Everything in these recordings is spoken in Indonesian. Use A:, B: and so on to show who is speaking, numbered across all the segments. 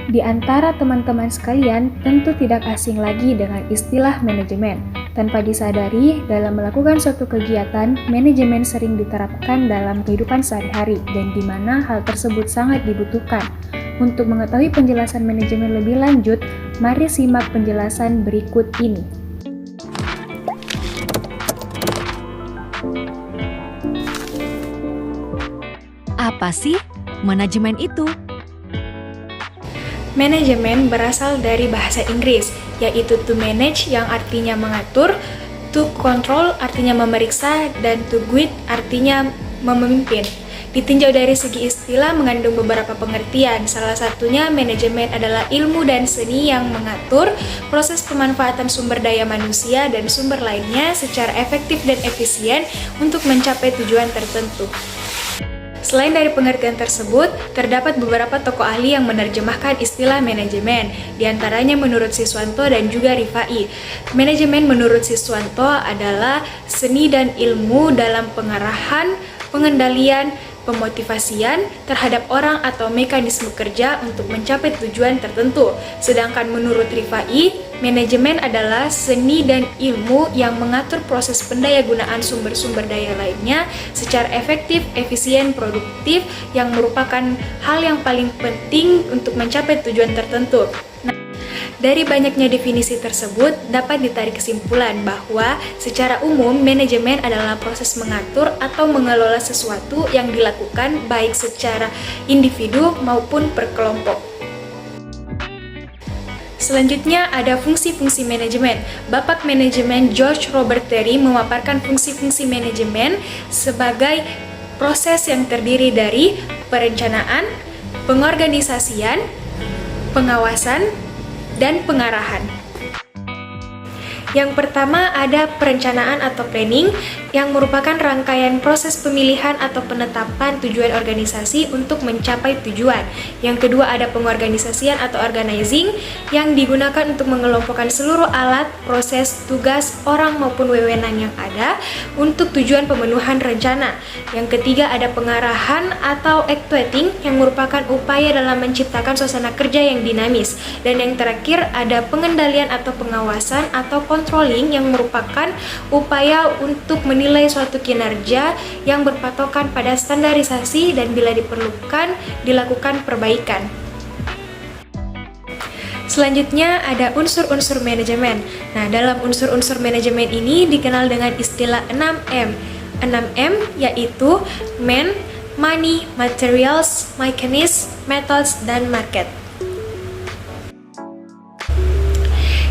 A: Di antara teman-teman sekalian tentu tidak asing lagi dengan istilah manajemen. Tanpa disadari, dalam melakukan suatu kegiatan, manajemen sering diterapkan dalam kehidupan sehari-hari dan di mana hal tersebut sangat dibutuhkan. Untuk mengetahui penjelasan manajemen lebih lanjut, mari simak penjelasan berikut ini.
B: Apa sih manajemen itu?
A: Manajemen berasal dari bahasa Inggris, yaitu to manage yang artinya mengatur, to control artinya memeriksa, dan to guide artinya memimpin. Ditinjau dari segi istilah mengandung beberapa pengertian. Salah satunya manajemen adalah ilmu dan seni yang mengatur proses pemanfaatan sumber daya manusia dan sumber lainnya secara efektif dan efisien untuk mencapai tujuan tertentu. Selain dari pengertian tersebut, terdapat beberapa tokoh ahli yang menerjemahkan istilah manajemen, diantaranya menurut Siswanto dan juga Rifai. Manajemen menurut Siswanto adalah seni dan ilmu dalam pengarahan, pengendalian, pemotivasian terhadap orang atau mekanisme kerja untuk mencapai tujuan tertentu. Sedangkan menurut Rifai, manajemen adalah seni dan ilmu yang mengatur proses pendayagunaan sumber-sumber daya lainnya secara efektif, efisien, produktif, yang merupakan hal yang paling penting untuk mencapai tujuan tertentu. Dari banyaknya definisi tersebut, dapat ditarik kesimpulan bahwa secara umum manajemen adalah proses mengatur atau mengelola sesuatu yang dilakukan baik secara individu maupun per kelompok. Selanjutnya ada fungsi-fungsi manajemen. Bapak manajemen George Robert Terry memaparkan fungsi-fungsi manajemen sebagai proses yang terdiri dari perencanaan, pengorganisasian, pengawasan, dan pengarahan. Yang pertama ada perencanaan atau planning yang merupakan rangkaian proses pemilihan atau penetapan tujuan organisasi untuk mencapai tujuan. Yang kedua ada pengorganisasian atau organizing yang digunakan untuk mengelompokkan seluruh alat, proses, tugas, orang maupun wewenang yang ada untuk tujuan pemenuhan rencana. Yang ketiga ada pengarahan atau actuating yang merupakan upaya dalam menciptakan suasana kerja yang dinamis. Dan yang terakhir ada pengendalian atau pengawasan atau controlling yang merupakan upaya untuk menilai suatu kinerja yang berpatokan pada standarisasi dan bila diperlukan dilakukan perbaikan. Selanjutnya ada unsur-unsur manajemen. Nah, dalam unsur-unsur manajemen ini dikenal dengan istilah 6M. 6M yaitu man, money, materials, mechanism, methods, dan market.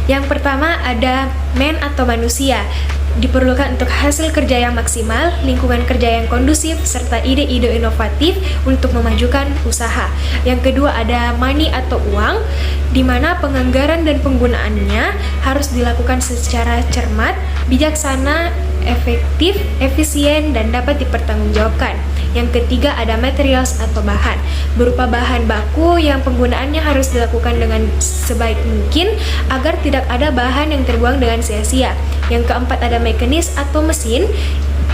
A: Yang pertama ada man atau manusia, diperlukan untuk hasil kerja yang maksimal, lingkungan kerja yang kondusif, serta ide-ide inovatif untuk memajukan usaha. Yang kedua ada money atau uang, di mana penganggaran dan penggunaannya harus dilakukan secara cermat, bijaksana, efektif, efisien, dan dapat dipertanggungjawabkan. Yang ketiga ada materials atau bahan, berupa bahan baku yang penggunaannya harus dilakukan dengan sebaik mungkin agar tidak ada bahan yang terbuang dengan sia-sia. Yang keempat ada mekanis atau mesin,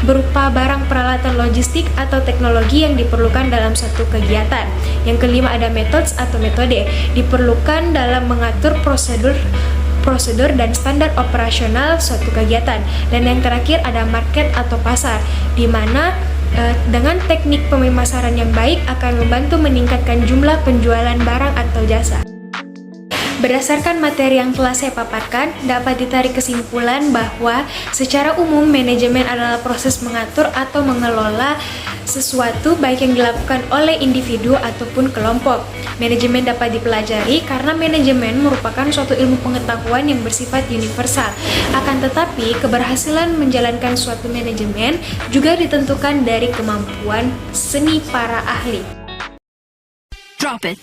A: berupa barang peralatan logistik atau teknologi yang diperlukan dalam suatu kegiatan. Yang kelima ada methods atau metode, diperlukan dalam mengatur prosedur dan standar operasional suatu kegiatan. Dan yang terakhir ada market atau pasar, di mana dengan teknik pemasaran yang baik akan membantu meningkatkan jumlah penjualan barang atau jasa. Berdasarkan materi yang telah saya paparkan, dapat ditarik kesimpulan bahwa secara umum manajemen adalah proses mengatur atau mengelola sesuatu baik yang dilakukan oleh individu ataupun kelompok. Manajemen dapat dipelajari karena manajemen merupakan suatu ilmu pengetahuan yang bersifat universal. Akan tetapi, keberhasilan menjalankan suatu manajemen juga ditentukan dari kemampuan seni para ahli.
B: Drop it.